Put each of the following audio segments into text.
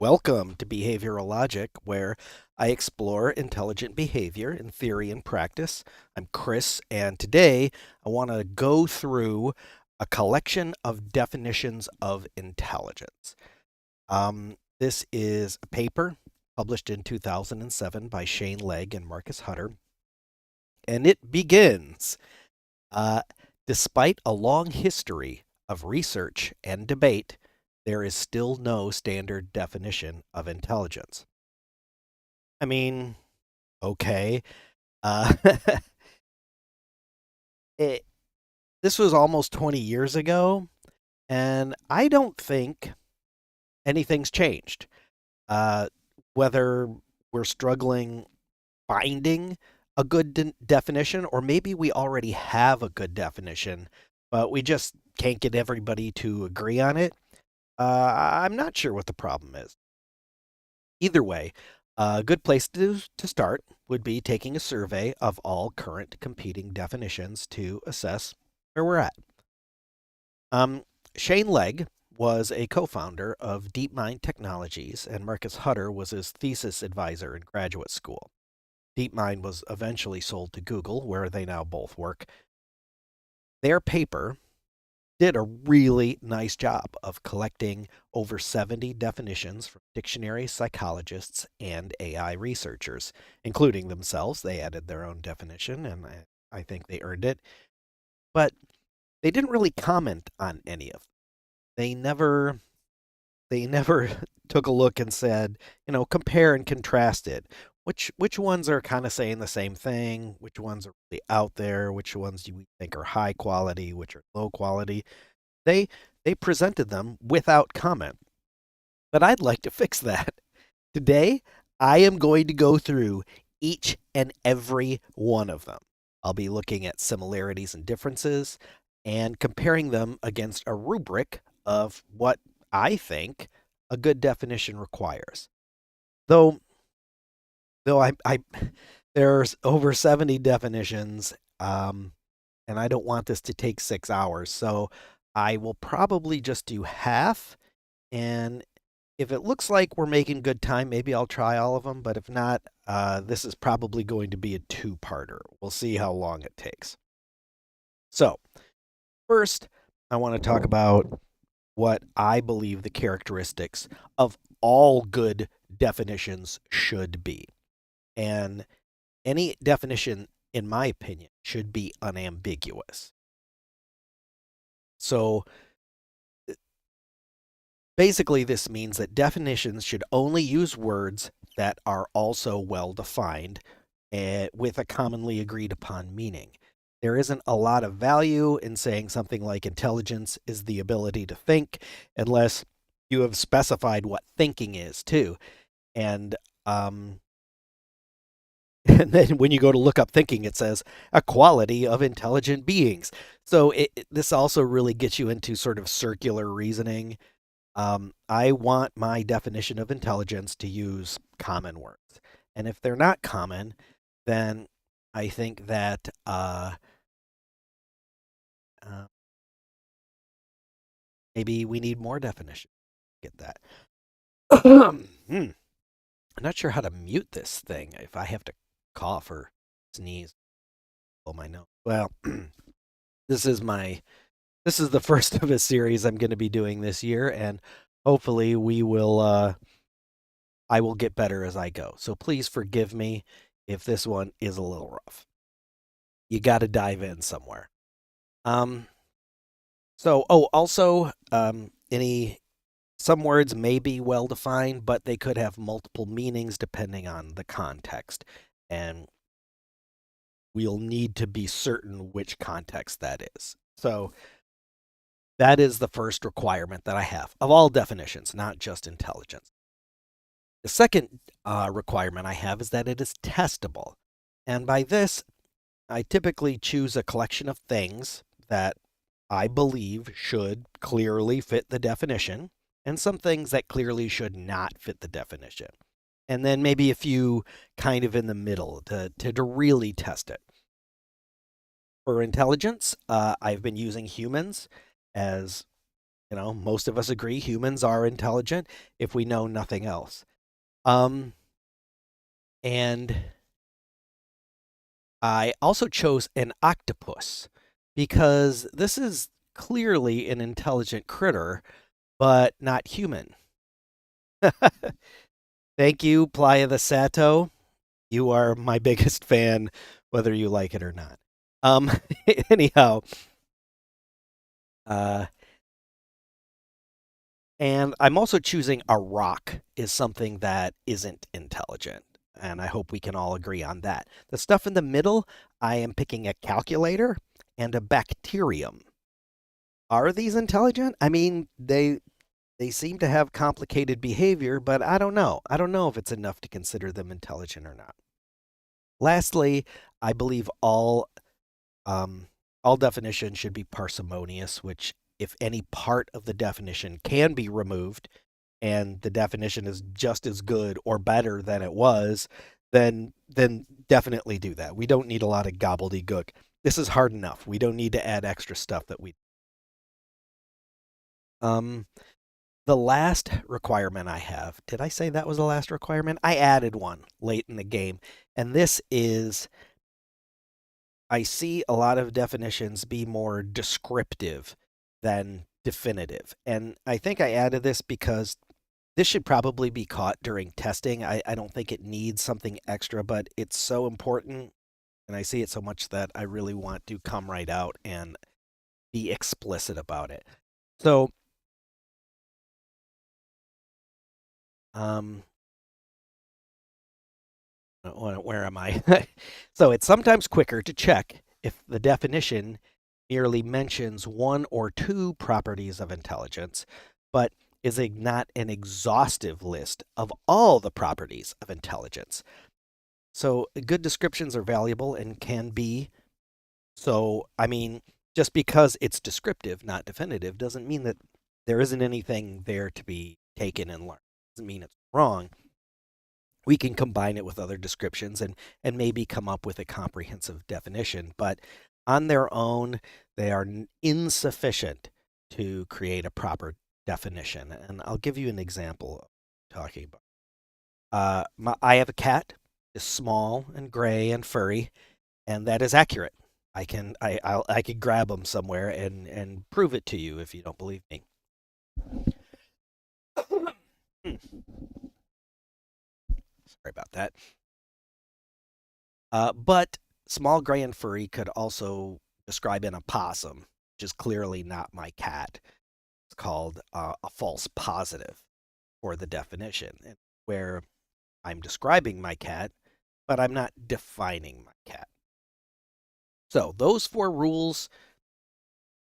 Welcome to Behavioral Logic, where I explore intelligent behavior in theory and practice. I'm Chris, and today I want to go through a collection of definitions of intelligence. This is a paper published in 2007 by Shane Legg and Marcus Hutter, and it begins. Uh, Despite a long history of research and debate, there is still no standard definition of intelligence. I mean, okay. Uh, it, this was almost 20 years ago, and I don't think anything's changed. Uh, Whether we're struggling finding a good definition, or maybe we already have a good definition, but we just can't get everybody to agree on it. I'm not sure what the problem is. Either way, a good place to start would be taking a survey of all current competing definitions to assess where we're at. Shane Legg was a co-founder of DeepMind Technologies, and Marcus Hutter was his thesis advisor in graduate school. DeepMind was eventually sold to Google, where they now both work. Their paper did a really nice job of collecting over 70 definitions from dictionary psychologists and AI researchers, including themselves. They added their own definition, and I think they earned it. But they didn't really comment on any of them. They never they never took a look and said, compare and contrast it. Which ones are kind of saying the same thing? Which ones are really out there? Which ones do we think are high quality? Which are low quality? They they presented them without comment. But I'd like to fix that. Today, I am going to go through each and every one of them. I'll be looking at similarities and differences and comparing them against a rubric of what I think a good definition requires. Though though I there's over 70 definitions, and I don't want this to take 6 hours, so I will probably just do half. And if it looks like we're making good time, maybe I'll try all of them. But if not, this is probably going to be a two-parter. We'll see how long it takes. So first, I want to talk about what I believe the characteristics of all good definitions should be. And any definition, in my opinion, should be unambiguous. So basically, this means that definitions should only use words that are also well defined with a commonly agreed upon meaning. There isn't a lot of value in saying something like intelligence is the ability to think unless you have specified what thinking is, too. And and then when you go to look up thinking, it says a quality of intelligent beings. So this also really gets you into sort of circular reasoning. I want my definition of intelligence to use common words. And if they're not common, then I think that uh, maybe we need more definition. Get that. I'm not sure how to mute this thing if I have to cough or sneeze. Blow my nose. Well, this is the first of a series I'm going to be doing this year, and hopefully I will get better as I go. So please forgive me if this one is a little rough. You got to dive in somewhere. Um, also, some words may be well defined, but they could have multiple meanings depending on the context, and we'll need to be certain which context that is. So that is the first requirement that I have of all definitions, not just intelligence. The second requirement I have is that it is testable. And by this, I typically choose a collection of things that I believe should clearly fit the definition, and some things that clearly should not fit the definition. And then maybe a few kind of in the middle to really test it. For intelligence, I've been using humans as Most of us agree humans are intelligent if we know nothing else. Um, and I also chose an octopus because this is clearly an intelligent critter, but not human. Thank you, Playa the Sato. You are my biggest fan, whether you like it or not. Um, anyhow, uh, and I'm also choosing a rock is something that isn't intelligent. And I hope we can all agree on that. The stuff in the middle, I am picking a calculator and a bacterium. Are these intelligent? I mean, they seem to have complicated behavior, but I don't know. I don't know if it's enough to consider them intelligent or not. Lastly, I believe um, all definitions should be parsimonious, which if any part of the definition can be removed and the definition is just as good or better than it was, then definitely do that. We don't need a lot of gobbledygook. This is hard enough. We don't need to add extra stuff that we um the last requirement I have. Did I say that was the last requirement? I added one late in the game. And this is I see a lot of definitions be more descriptive than definitive. And I think I added this because this should probably be caught during testing. I don't think it needs something extra, but it's so important. And I see it so much that I really want to come right out and be explicit about it. So, um, where am I? So it's sometimes quicker to check if the definition merely mentions one or two properties of intelligence, but is not an exhaustive list of all the properties of intelligence. So good descriptions are valuable and can be. So, I mean, just because it's descriptive, not definitive, doesn't mean that there isn't anything there to be taken and learned. Doesn't mean it's wrong. We can combine it with other descriptions and maybe come up with a comprehensive definition, but on their own, they are insufficient to create a proper definition. And I'll give you an example of talking about. I have a cat, is small and gray and furry, and that is accurate. I could grab them somewhere and prove it to you if you don't believe me. Sorry about that. But small, gray, and furry could also describe an opossum, which is clearly not my cat. It's called a false positive for the definition, where I'm describing my cat, but I'm not defining my cat. So those four rules,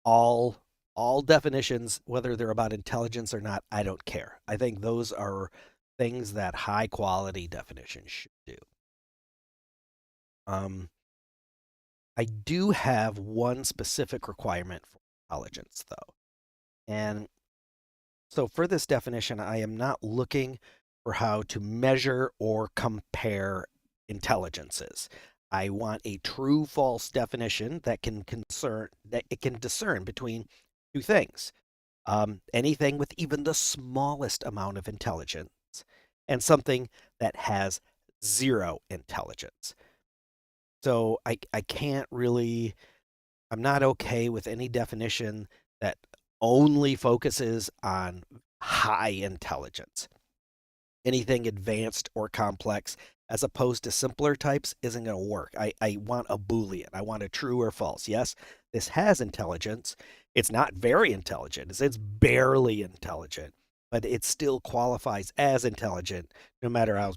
all all definitions, whether they're about intelligence or not, I don't care. I think those are things that high quality definitions should do. Um, I do have one specific requirement for intelligence, though. And so for this definition, I am not looking for how to measure or compare intelligences. I want a true false definition that it can discern between two things. Anything with even the smallest amount of intelligence and something that has zero intelligence. So I can't really I'm not okay with any definition that only focuses on high intelligence. Anything advanced or complex, as opposed to simpler types, isn't going to work. I want a Boolean. I want a true or false. Yes, this has intelligence. It's not very intelligent. It's barely intelligent, but it still qualifies as intelligent no matter how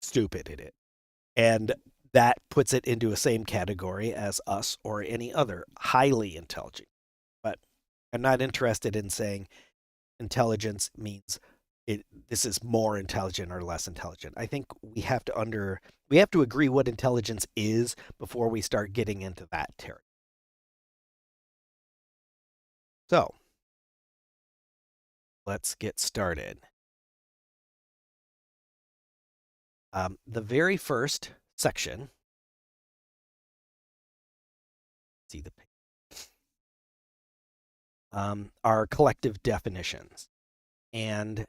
stupid it is. And that puts it into a same category as us or any other highly intelligent. But I'm not interested in saying intelligence means this is more intelligent or less intelligent. I think we have to agree what intelligence is before we start getting into that territory. So let's get started. The very first section, see the are collective definitions. And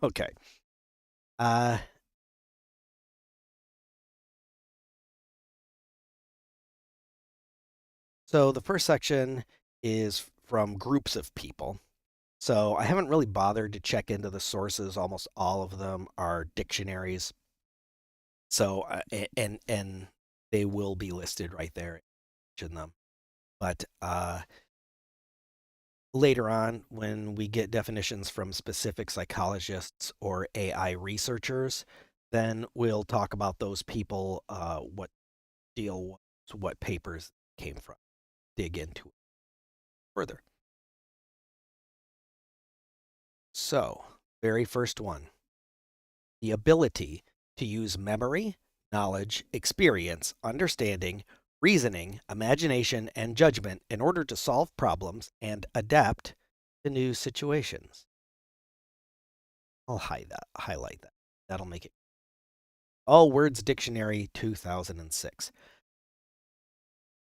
okay, uh, so the first section is from groups of people. So I haven't really bothered to check into the sources. Almost all of them are dictionaries. So and they will be listed right there in them. But later on, when we get definitions from specific psychologists or AI researchers, then we'll talk about those people, what deal was, what papers came from, dig into it further. So, very first one, the ability to use memory, knowledge, experience, understanding, reasoning, imagination, and judgment in order to solve problems and adapt to new situations. I'll highlight that. That'll make it. All Words Dictionary 2006.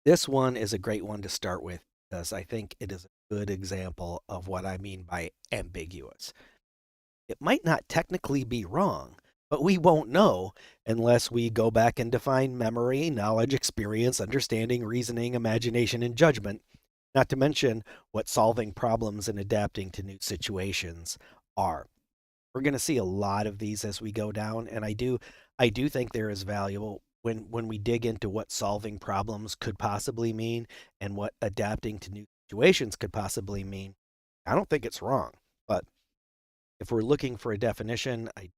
This one is a great one to start with because I think it is a good example of what I mean by ambiguous. It might not technically be wrong, but we won't know unless we go back and define memory, knowledge, experience, understanding, reasoning, imagination, and judgment, not to mention what solving problems and adapting to new situations are. We're going to see a lot of these as we go down, and I do think there is valuable when we dig into what solving problems could possibly mean and what adapting to new situations could possibly mean. I don't think it's wrong, but if we're looking for a definition, I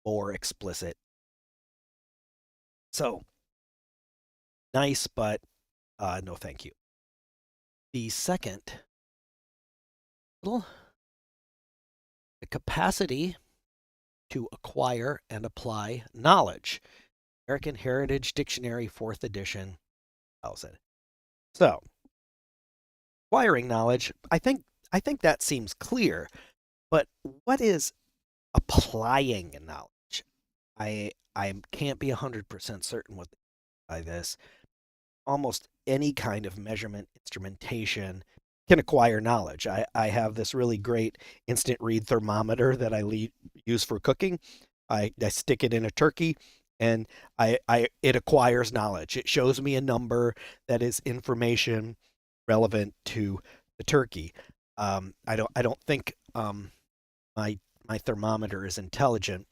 more explicit. So nice, but no, thank you. The second little, the capacity to acquire and apply knowledge. American Heritage Dictionary, 4th edition. So, acquiring knowledge, I think that seems clear, but what is applying knowledge? I can't be 100% certain what by this. Almost any kind of measurement instrumentation can acquire knowledge. I have this really great instant read thermometer that I use for cooking. I stick it in a turkey and it acquires knowledge. It shows me a number that is information relevant to the turkey. I don't think my my thermometer is intelligent,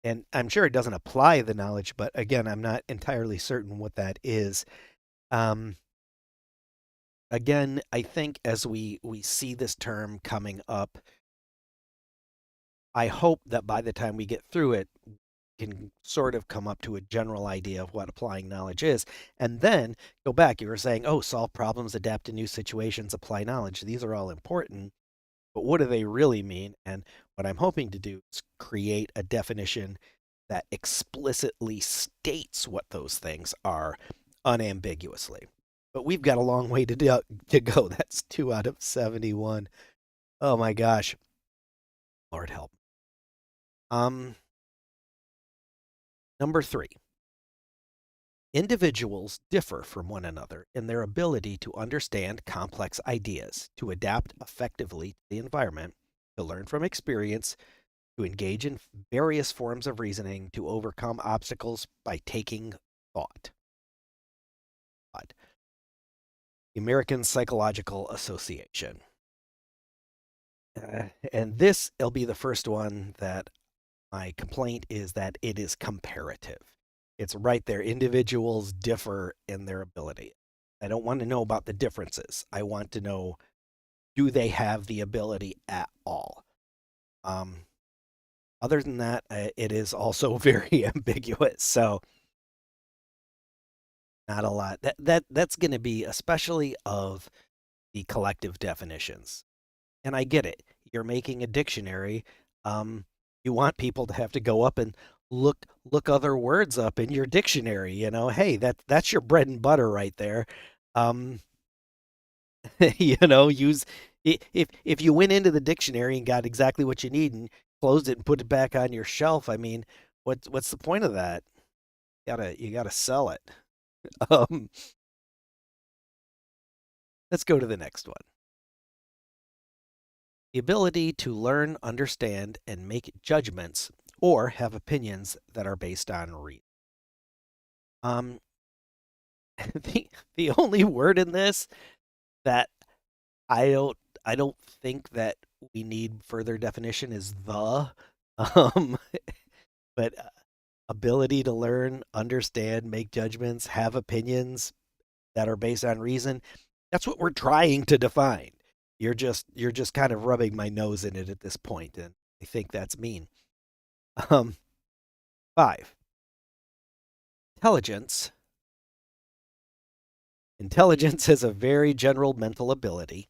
and I'm sure it doesn't apply the knowledge, but again, I'm not entirely certain what that is. Um, Again, I think as we see this term coming up, I hope that by the time we get through it, we can sort of come up to a general idea of what applying knowledge is, and then go back. You were saying, oh, solve problems, adapt to new situations, apply knowledge. These are all important, but what do they really mean? And what I'm hoping to do is create a definition that explicitly states what those things are unambiguously. But we've got a long way to go. That's 2 out of 71. Oh my gosh. Lord help. Um Number 3. Individuals differ from one another in their ability to understand complex ideas, to adapt effectively to the environment, to learn from experience, to engage in various forms of reasoning, to overcome obstacles by taking thought. The American Psychological Association. And this will be the first one that my complaint is that it is comparative. It's right there. Individuals differ in their ability. I don't want to know about the differences. I want to know, do they have the ability at all? Um, Other than that, it is also very ambiguous. So not a lot. That's going to be especially of the collective definitions. And I get it. You're making a dictionary. You want people to have to go up and look other words up in your dictionary. Hey, that's your bread and butter right there. Um, use if you went into the dictionary and got exactly what you need and closed it and put it back on your shelf. I mean, what's the point of that? You gotta sell it. Um, let's go to the next one. The ability to learn, understand, and make judgments or have opinions that are based on reason. Um, the only word in this that I don't I don't think that we need further definition is the. Um, but ability to learn, understand, make judgments, have opinions that are based on reason. That's what we're trying to define. You're just kind of rubbing my nose in it at this point, and I think that's mean. Um, 5. Intelligence. Intelligence is a very general mental ability.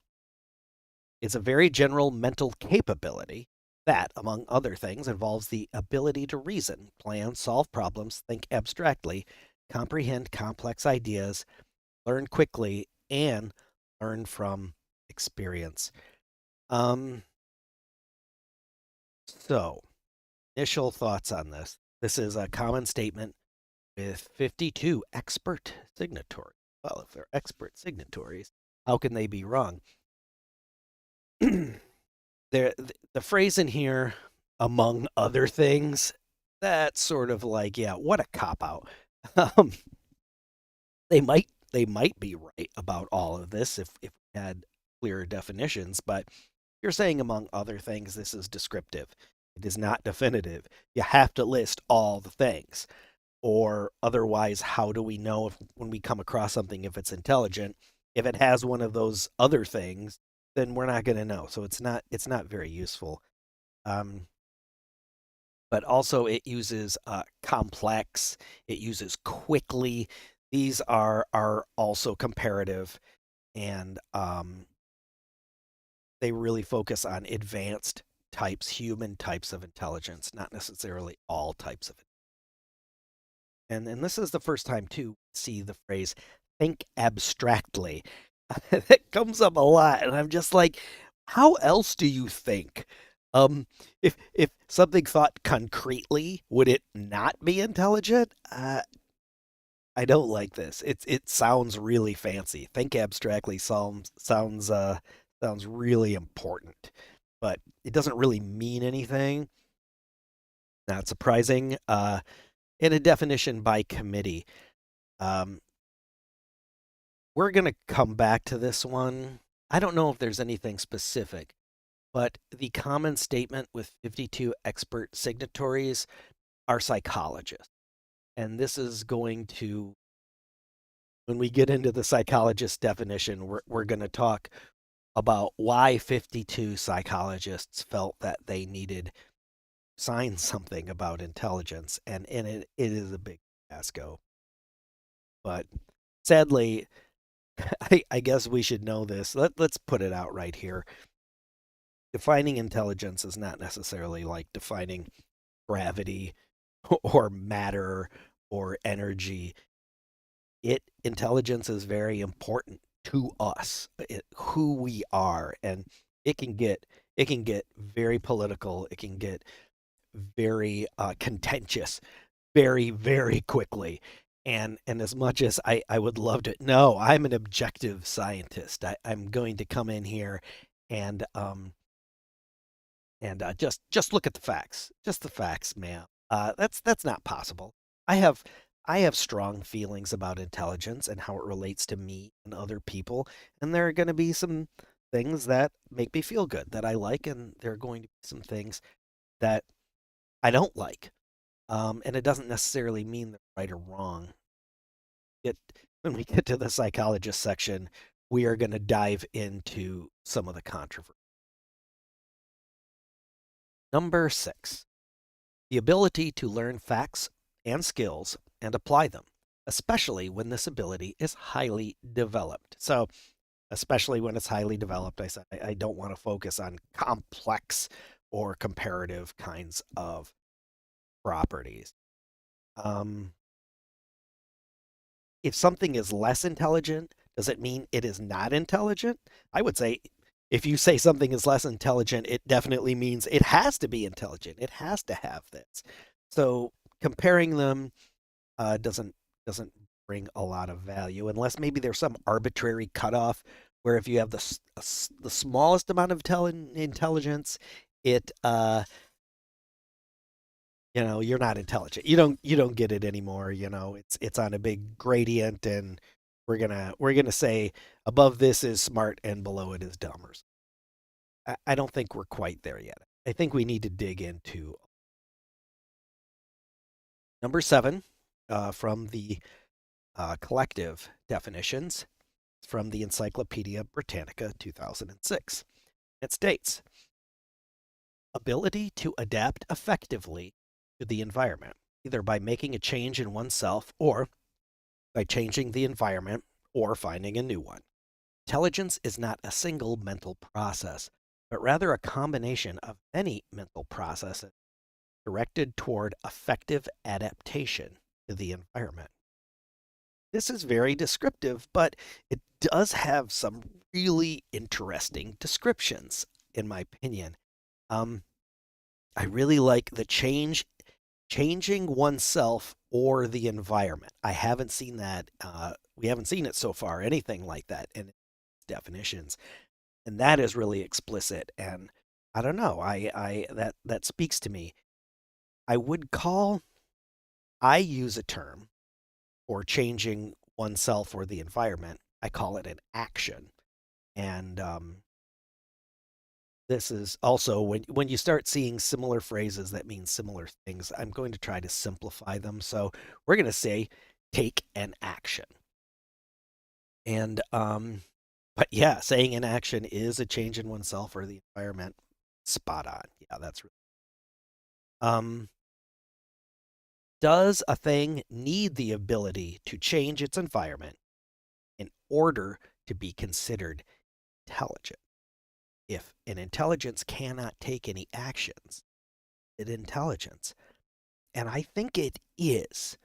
It's a very general mental capability that, among other things, involves the ability to reason, plan, solve problems, think abstractly, comprehend complex ideas, learn quickly, and learn from experience. Um, so, initial thoughts on this. This is a common statement with 52 expert signatories. Well, if they're expert signatories, how can they be wrong? there, the phrase in here, among other things, that's sort of like, yeah, what a cop out. Um, they might be right about all of this if we had clearer definitions, but you're saying among other things, this is descriptive. It is not definitive. You have to list all the things, or otherwise, how do we know if when we come across something if it's intelligent? If it has one of those other things, then we're not going to know. So it's not very useful. Um, but also it uses complex. It uses quickly. These are also comparative, and they really focus on advanced types, human types of intelligence, not necessarily all types of it. And this is the first time to see the phrase "think abstractly." That comes up a lot, and I'm just like, how else do you think? If something thought concretely, would it not be intelligent? I don't like this. It sounds really fancy. Think abstractly sounds really important, but it doesn't really mean anything. Not surprising. In a definition by committee, um, we're going to come back to this one. I don't know if there's anything specific, but the common statement with 52 expert signatories are psychologists. And this is going to, when we get into the psychologist definition, we're going to talk about why 52 psychologists felt that they needed to sign something about intelligence. And it is a big fiasco. But sadly, I guess we should know this. Let's put it out right here. Defining intelligence is not necessarily like defining gravity or matter or energy. Intelligence is very important to us, who we are, and it can get very political. It can get very contentious very, very quickly. And as much as I would love to, no, I'm an objective scientist. I'm going to come in here and just look at the facts, just the facts, ma'am. That's not possible. I have I have strong feelings about intelligence and how it relates to me and other people, and there are going to be some things that make me feel good that I like, and there are going to be some things that I don't like. And it doesn't necessarily mean they're right or wrong. It When we get to the psychologist section, we are going to dive into some of the controversy. Number 6, the ability to learn facts and skills and apply them, especially when this ability is highly developed. So, especially when it's highly developed, I said I don't want to focus on complex or comparative kinds of properties. Um, if something is less intelligent, does it mean it is not intelligent? I would say if you say something is less intelligent, it definitely means it has to be intelligent. It has to have this. So comparing them doesn't bring a lot of value unless maybe there's some arbitrary cutoff where if you have the smallest amount of intelligence, it you're not intelligent. You don't get it anymore. It's on a big gradient, and we're gonna say above this is smart and below it is dumb. I don't think we're quite there yet. I think we need to dig into number 7 from the collective definitions from the Encyclopedia Britannica 2006. It states ability to adapt effectively to the environment, either by making a change in oneself or by changing the environment or finding a new one. Intelligence is not a single mental process, but rather a combination of many mental processes directed toward effective adaptation to the environment. This is very descriptive, but it does have some really interesting descriptions, in my opinion. Um, I really like the changing oneself or the environment. I haven't seen that. We haven't seen it so far, anything like that in definitions, and that is really explicit. And I don't know. That speaks to me. I would call. I use a term for changing oneself or the environment. I call it an action, and this is also when you start seeing similar phrases that mean similar things, I'm going to try to simplify them. So we're going to say take an action. And but yeah, saying an action is a change in oneself or the environment. Spot on. Yeah, that's right. Um does a thing need the ability to change its environment in order to be considered intelligent? If an intelligence cannot take any actions, it's intelligence. And I think it is,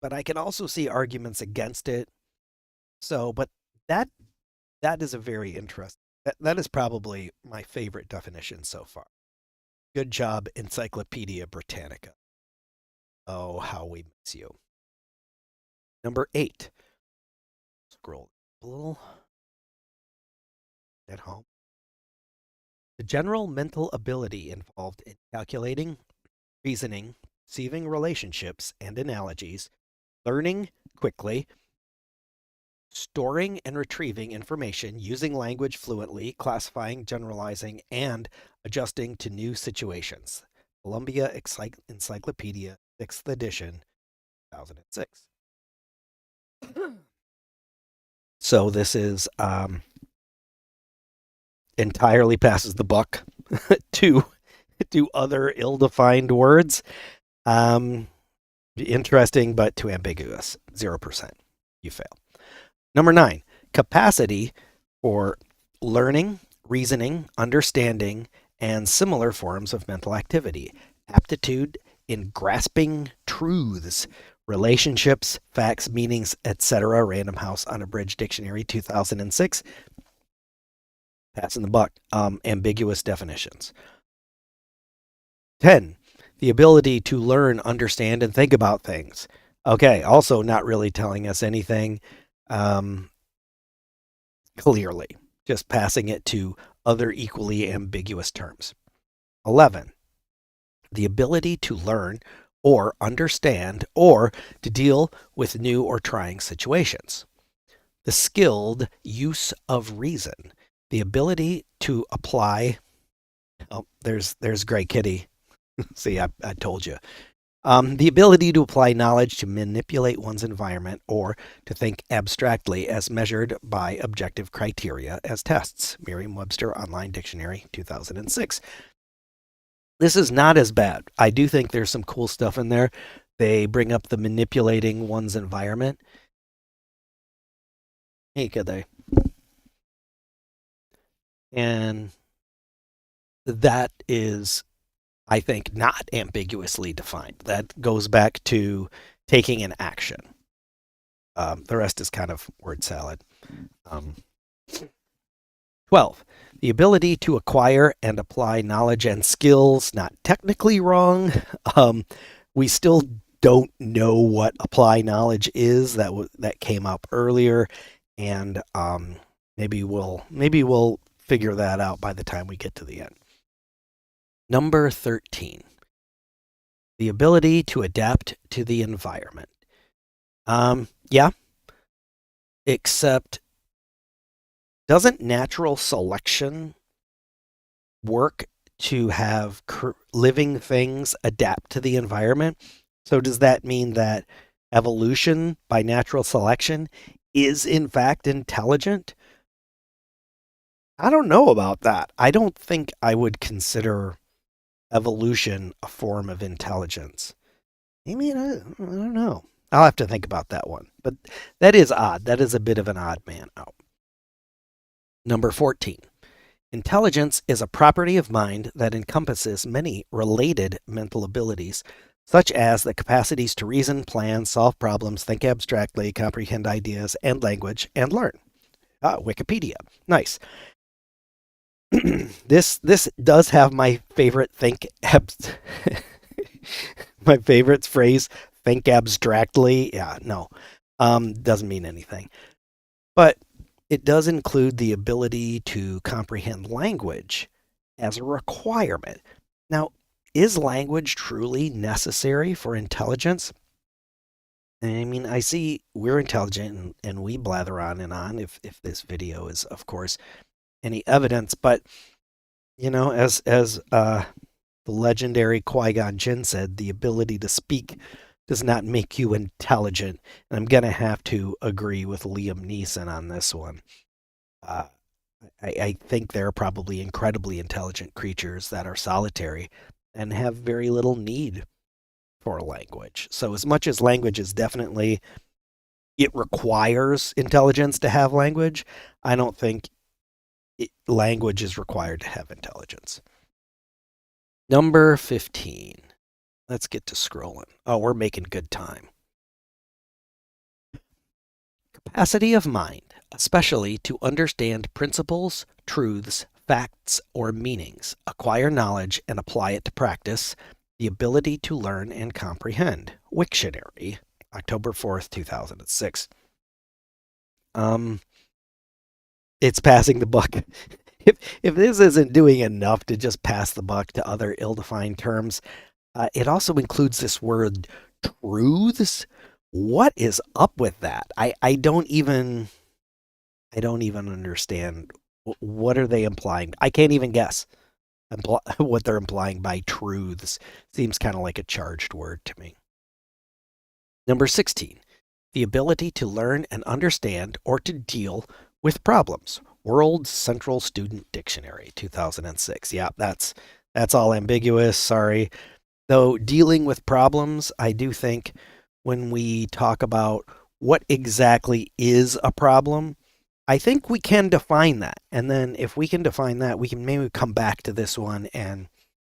but I can also see arguments against it. So, but that that is a very interesting. That is probably my favorite definition so far. Good job, Encyclopedia Britannica. Oh, how we miss you. Number 8. Scroll a little at home. The general mental ability involved in calculating, reasoning, perceiving relationships and analogies, learning quickly, storing and retrieving information, using language fluently, classifying, generalizing, and adjusting to new situations. Columbia Encyclopedia, 6th edition, 2006. So this is entirely passes the buck to other ill-defined words. Interesting, but too ambiguous. 0%. You fail. Number 9, capacity for learning, reasoning, understanding, and similar forms of mental activity. Aptitude in grasping truths, relationships, facts, meanings, etc. Random House Unabridged Dictionary, 2006. Passing the buck. Ambiguous definitions. 10, the ability to learn, understand, and think about things. Okay, also not really telling us anything clearly, just passing it to other equally ambiguous terms. 11, the ability to learn or understand or to deal with new or trying situations. The skilled use of reason, the ability to apply. Oh, there's Gray Kitty. See, I told you. The ability to apply knowledge to manipulate one's environment or to think abstractly as measured by objective criteria as tests. Merriam-Webster Online Dictionary, 2006. This is not as bad. I do think there's some cool stuff in there. They bring up the manipulating one's environment. Hey, could they? And that is, I think, not ambiguously defined. That goes back to taking an action. The rest is kind of word salad. 12, the ability to acquire and apply knowledge and skills, not technically wrong. We still don't know what apply knowledge is. That came up earlier, and maybe we'll figure that out by the time we get to the end. Number 13, the ability to adapt to the environment. Yeah, except doesn't natural selection work to have living things adapt to the environment? So does that mean that evolution by natural selection is in fact intelligent? I don't know about that. I don't think I would consider evolution a form of intelligence. Maybe I don't know. I'll have to think about that one. But that is odd. That is a bit of an odd man out. Number 14. Intelligence is a property of mind that encompasses many related mental abilities, such as the capacities to reason, plan, solve problems, think abstractly, comprehend ideas and language, and learn. Wikipedia. Nice. This does have my favorite my favorite phrase, think abstractly. Yeah, no. Doesn't mean anything. But it does include the ability to comprehend language as a requirement. Now, is language truly necessary for intelligence? I mean, I see we're intelligent and we blather on and on if this video is, of course, any evidence. But, as the legendary Qui-Gon Jinn said, the ability to speak does not make you intelligent. And I'm going to have to agree with Liam Neeson on this one. Uh, I think there are probably incredibly intelligent creatures that are solitary and have very little need for language. So as much as language is definitely, it requires intelligence to have language, I don't think language is required to have intelligence. Number 15. Let's get to scrolling. Oh, we're making good time. Capacity of mind, especially to understand principles, truths, facts, or meanings, acquire knowledge and apply it to practice, the ability to learn and comprehend. Wiktionary, October 4th, 2006. It's passing the buck. If this isn't doing enough to just pass the buck to other ill-defined terms, it also includes this word truths. What is up with that? I don't even understand. What are they implying? I can't even guess what they're implying by truths. Seems kind of like a charged word to me. Number 16, the ability to learn and understand or to deal with problems. World Central Student Dictionary, 2006. Yeah, that's all ambiguous. Sorry. Though dealing with problems, I do think when we talk about what exactly is a problem, I think we can define that. And then if we can define that, we can maybe come back to this one and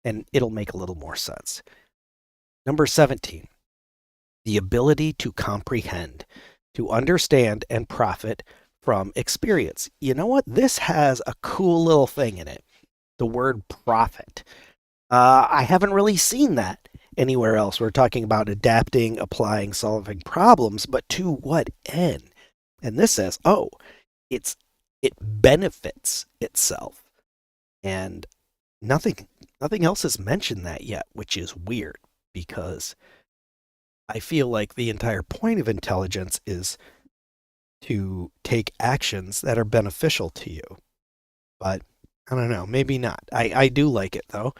it'll make a little more sense. Number 17, the ability to comprehend, to understand and profit from experience. You know what? This has a cool little thing in it. The word profit. I haven't really seen that anywhere else. We're talking about adapting, applying, solving problems, but to what end? And this says, it benefits itself. And nothing else has mentioned that yet, which is weird because I feel like the entire point of intelligence is to take actions that are beneficial to you. But I don't know, maybe not. I do like it though.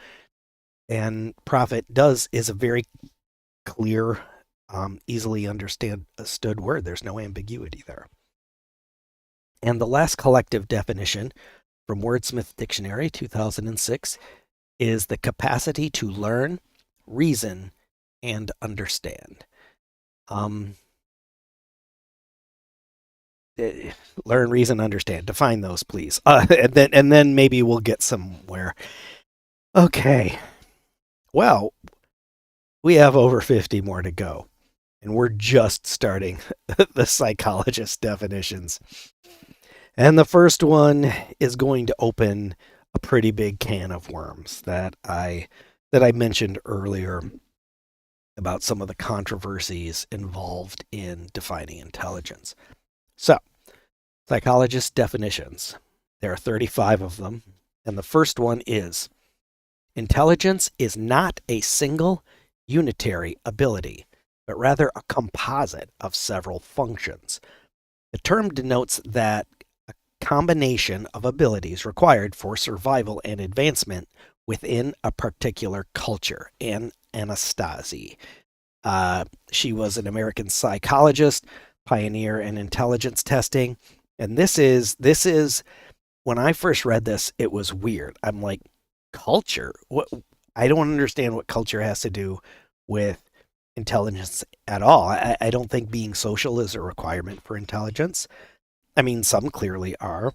And profit is a very clear, easily understood word. There's no ambiguity there. And the last collective definition from Wordsmith Dictionary, 2006, is the capacity to learn, reason, and understand. Learn, reason, understand. Define those, please. And then maybe we'll get somewhere. Okay. Well, we have over 50 more to go, and we're just starting the psychologist definitions. And the first one is going to open a pretty big can of worms that I mentioned earlier. about some of the controversies involved in defining intelligence. So, psychologist definitions. There are 35 of them. And the first one is intelligence is not a single unitary ability, but rather a composite of several functions. The term denotes that a combination of abilities required for survival and advancement within a particular culture. And Anastasi. She was an American psychologist, pioneer in intelligence testing. And this is when I first read this, it was weird. I'm like, culture? What? I don't understand what culture has to do with intelligence at all. I don't think being social is a requirement for intelligence. I mean, some clearly are.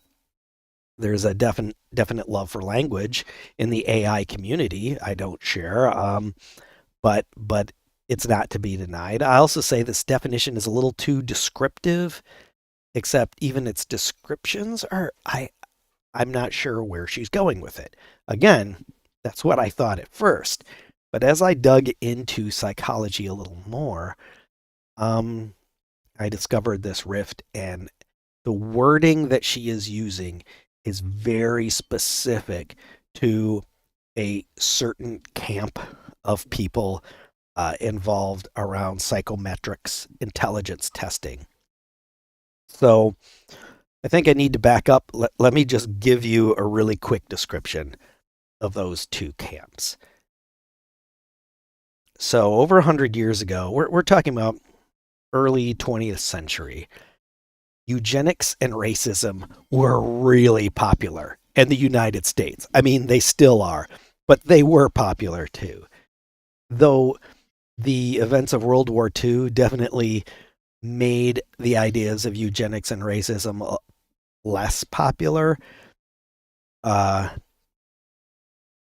There's a definite love for language in the AI community. I don't share, but it's not to be denied. I also say this definition is a little too descriptive, except even its descriptions are I'm not sure where she's going with it. Again, that's what I thought at first. But as I dug into psychology a little more, um, I discovered this rift, and the wording that she is using is very specific to a certain camp of people involved around psychometrics intelligence testing. So I think I need to back up. Let me just give you a really quick description of those two camps. So over 100 years ago, we're talking about early 20th century, eugenics and racism were really popular in the United States. I mean, they still are, but they were popular too. Though the events of World War II definitely made the ideas of eugenics and racism less popular. Uh,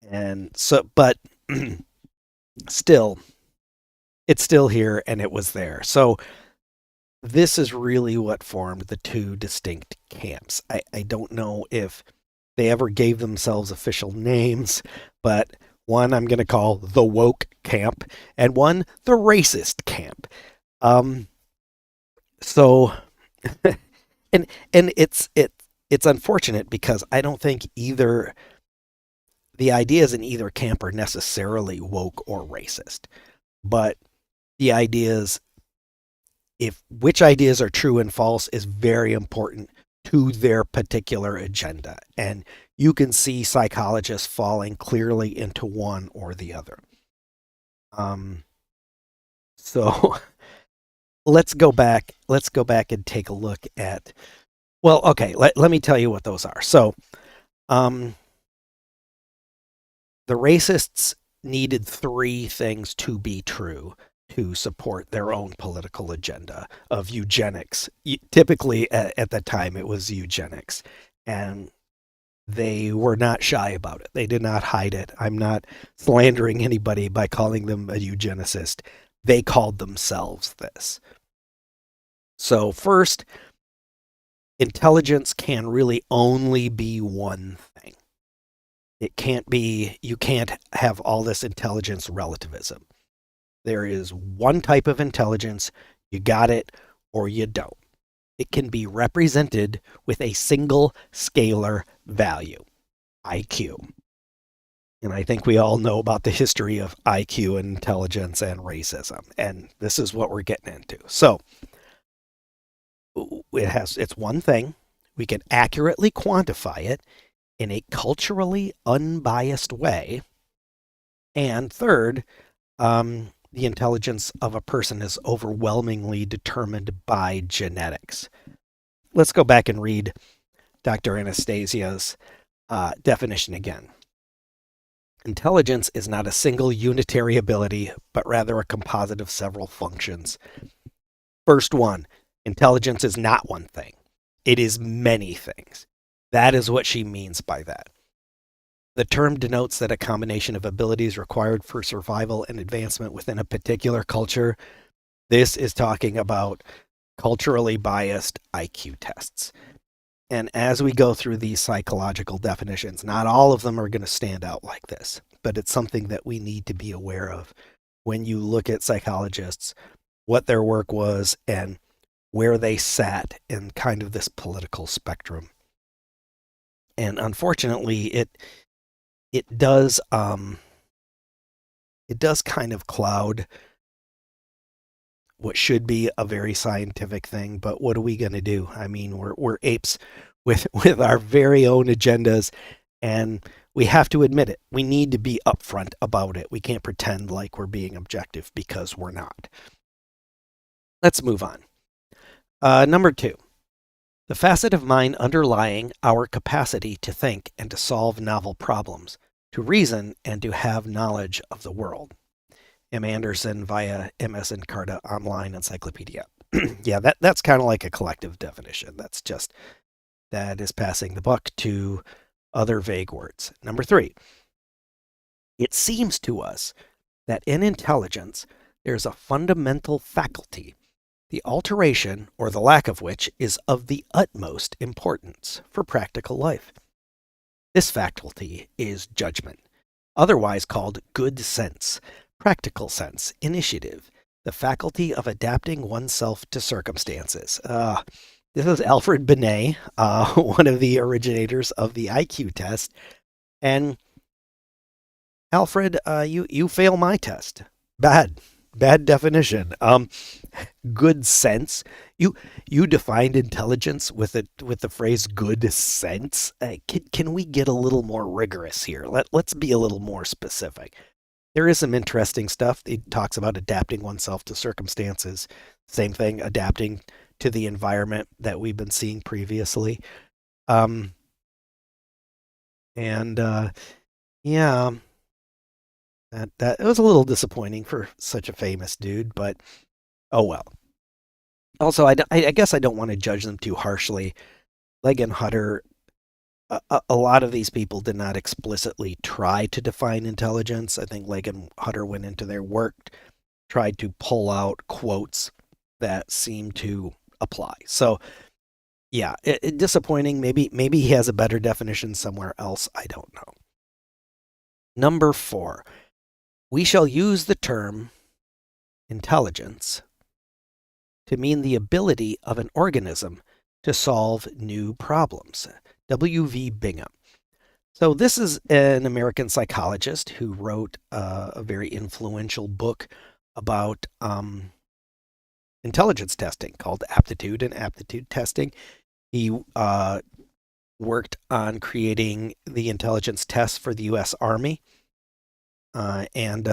and so, but still, it's still here and it was there. So this is really what formed the two distinct camps. I don't know if they ever gave themselves official names, but one I'm going to call the woke camp and one the racist camp. Um, so, and it's unfortunate because I don't think either the ideas in either camp are necessarily woke or racist, but the ideas, if which ideas are true and false, is very important to their particular agenda. And you can see psychologists falling clearly into one or the other. Um, so let's go back. Let's go back and take a look at. Well, okay. Let me tell you what those are. So, um, the racists needed three things to be true to support their own political agenda of eugenics. Typically, at that time, it was eugenics. And they were not shy about it. They did not hide it. I'm not slandering anybody by calling them a eugenicist. They called themselves this. So, first, intelligence can really only be one thing. It can't be, you can't have all this intelligence relativism. There is one type of intelligence, you got it or you don't. It can be represented with a single scalar value, IQ. And I think we all know about the history of IQ and intelligence and racism. And this is what we're getting into. So it's one thing. We can accurately quantify it in a culturally unbiased way. And third, the intelligence of a person is overwhelmingly determined by genetics. Let's go back and read Dr. Anastasia's definition again. Intelligence is not a single unitary ability, but rather a composite of several functions. First one, intelligence is not one thing. It is many things. That is what she means by that. The term denotes that a combination of abilities required for survival and advancement within a particular culture. This is talking about culturally biased IQ tests. And as we go through these psychological definitions, not all of them are going to stand out like this, but it's something that we need to be aware of when you look at psychologists, what their work was and where they sat in kind of this political spectrum. And unfortunately, it does it does kind of cloud what should be a very scientific thing. But what are we going to do? I mean, we're apes with with our very own agendas, and we have to admit it. We need to be upfront about it. We can't pretend like we're being objective because we're not. Let's move on. Number two, the facet of mind underlying our capacity to think and to solve novel problems, to reason and to have knowledge of the world. M. Anderson via MS Encarta Online Encyclopedia. Yeah, that's kind of like a collective definition. That is passing the buck to other vague words. Number three, it seems to us that in intelligence there's a fundamental faculty, the alteration or the lack of which is of the utmost importance for practical life. This faculty is judgment, otherwise called good sense, practical sense, initiative, the faculty of adapting oneself to circumstances. This is Alfred Binet, one of the originators of the IQ test. And Alfred, you fail my test. Bad definition. Good sense. You defined intelligence with the phrase "good sense." Can we get a little more rigorous here? Let's be a little more specific. There is some interesting stuff. It talks about adapting oneself to circumstances. Same thing, adapting to the environment that we've been seeing previously. Um, and yeah, that it was a little disappointing for such a famous dude, but oh well. Also, I guess I don't want to judge them too harshly. Legg and Hutter, a lot of these people did not explicitly try to define intelligence. I think Legg and Hutter went into their work, tried to pull out quotes that seem to apply. So yeah, disappointing. Maybe he has a better definition somewhere else. I don't know. Number four, we shall use the term intelligence to mean the ability of an organism to solve new problems. W.V. Bingham. So this is an American psychologist who wrote a very influential book about intelligence testing called Aptitude and Aptitude Testing. He worked on creating the intelligence tests for the U.S. Army, and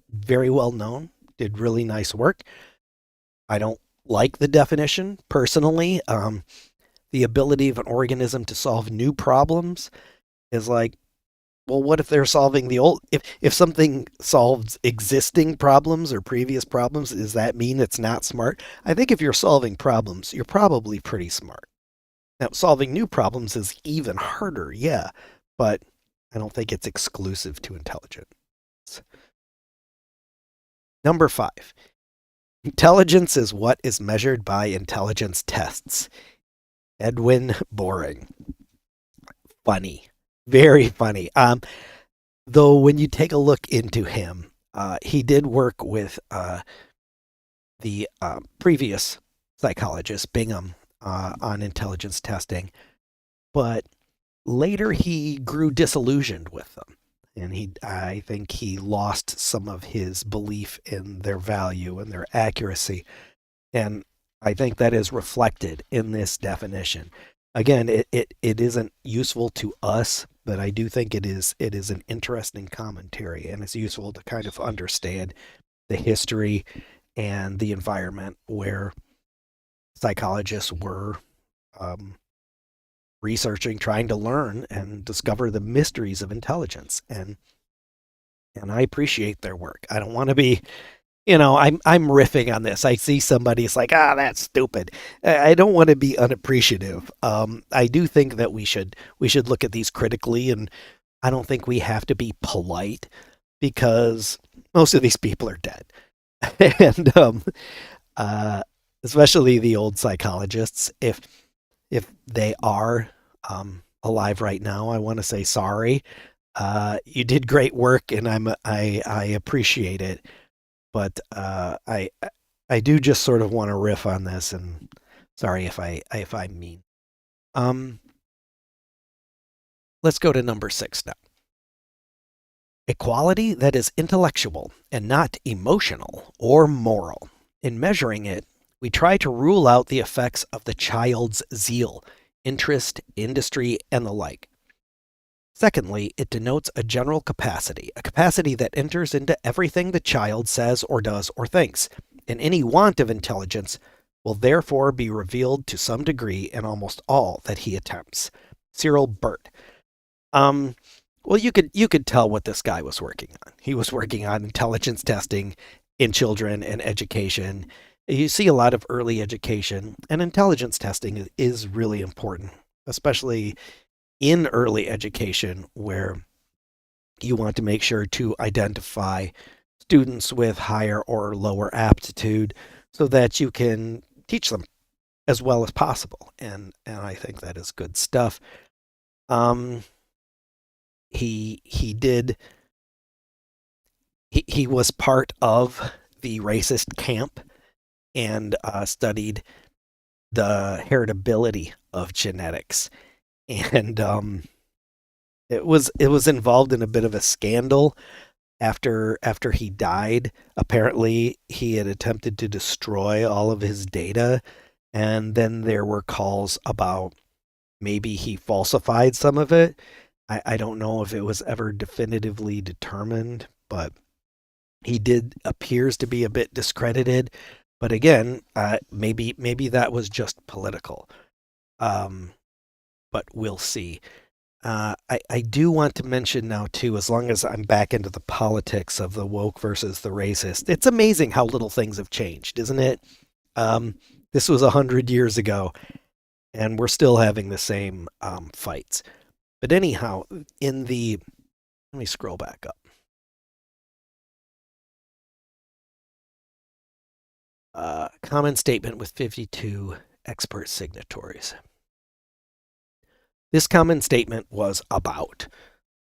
very well known, did really nice work. I don't like the definition personally. The ability of an organism to solve new problems is like, well, what if they're solving the old? If something solves existing problems or previous problems, does that mean it's not smart? I think if you're solving problems, you're probably pretty smart. Now, solving new problems is even harder, yeah, but I don't think it's exclusive to intelligence. Number five, intelligence is what is measured by intelligence tests. Edwin Boring. Funny. Very funny. Though when you take a look into him, he did work with the previous psychologist, Bingham, on intelligence testing, but later he grew disillusioned with them. And I think he lost some of his belief in their value and their accuracy. And I think that is reflected in this definition. Again, it isn't useful to us, but I do think it is an interesting commentary, and it's useful to kind of understand the history and the environment where psychologists were researching, trying to learn and discover the mysteries of intelligence. And I appreciate their work. I don't want to be, I'm riffing on this. I see somebody, it's like, that's stupid. I don't want to be unappreciative. I do think that we should look at these critically, and I don't think we have to be polite because most of these people are dead. And especially the old psychologists, if they are alive right now, I want to say sorry. You did great work, and I appreciate it. but I do just sort of want to riff on this, and sorry if I mean. Um, let's go to number 6 now. Equality that is intellectual and not emotional or moral. In measuring it, we try to rule out the effects of the child's zeal, interest, industry, and the like. Secondly, it denotes a general capacity, a capacity that enters into everything the child says or does or thinks, and any want of intelligence will therefore be revealed to some degree in almost all that he attempts. Cyril Burt. Um, well, you could tell what this guy was working on. He was working on intelligence testing in children and education. You see a lot of early education, and intelligence testing is really important, especially in early education where you want to make sure to identify students with higher or lower aptitude so that you can teach them as well as possible. And I think that is good stuff. Um, he did he was part of the racist camp and studied the heritability of genetics, and it was involved in a bit of a scandal after he died. Apparently, he had attempted to destroy all of his data, and then there were calls about maybe he falsified some of it. I don't know if it was ever definitively determined, but he did appears to be a bit discredited. But again, maybe that was just political. Um, but we'll see. I do want to mention now too, as long as I'm back into the politics of the woke versus the racist, it's amazing how little things have changed, isn't it? Um, this was 100 years ago, and we're still having the same fights. But anyhow, in the let me scroll back up. Common statement with 52 expert signatories. This common statement was about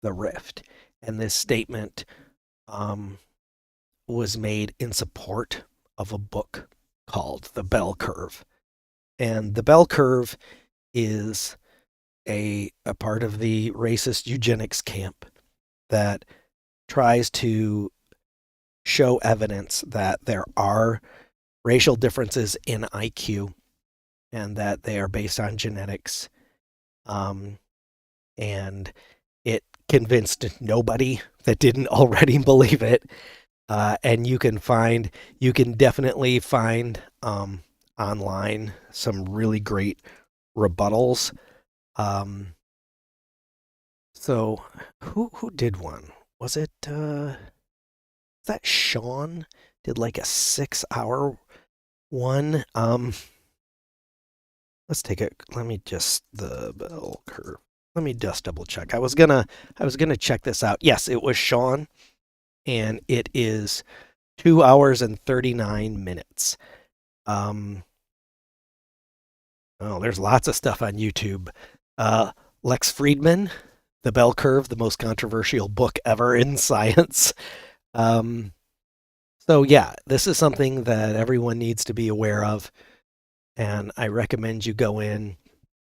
the rift, and this statement um, was made in support of a book called The Bell Curve. And the bell curve is a part of the racist eugenics camp that tries to show evidence that there are racial differences in IQ and that they are based on genetics. Um, and it convinced nobody that didn't already believe it. And you can definitely find online some really great rebuttals. Um, so who did one? Was it that Sean did like a 6 hour one? Let's take it. Let me just the bell curve. Let me just double check. I was gonna check this out. Yes, it was Sean, and it is 2 hours and 39 minutes. Um, oh, there's lots of stuff on YouTube. Lex Friedman, The Bell Curve, the most controversial book ever in science. Um, so yeah, this is something that everyone needs to be aware of, and I recommend you go in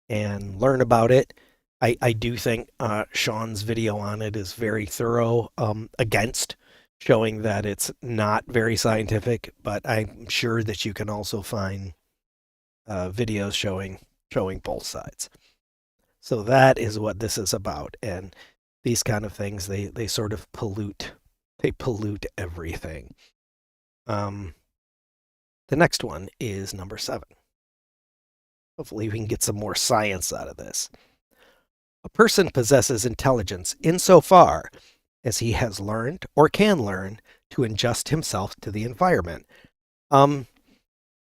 and learn about it. I do think Sean's video on it is very thorough against showing that it's not very scientific, but I'm sure that you can also find videos showing both sides. So that is what this is about, and these kind of things they sort of pollute everything. Um, the next one is number 7. Hopefully, we can get some more science out of this. A person possesses intelligence insofar as he has learned or can learn to adjust himself to the environment. Um,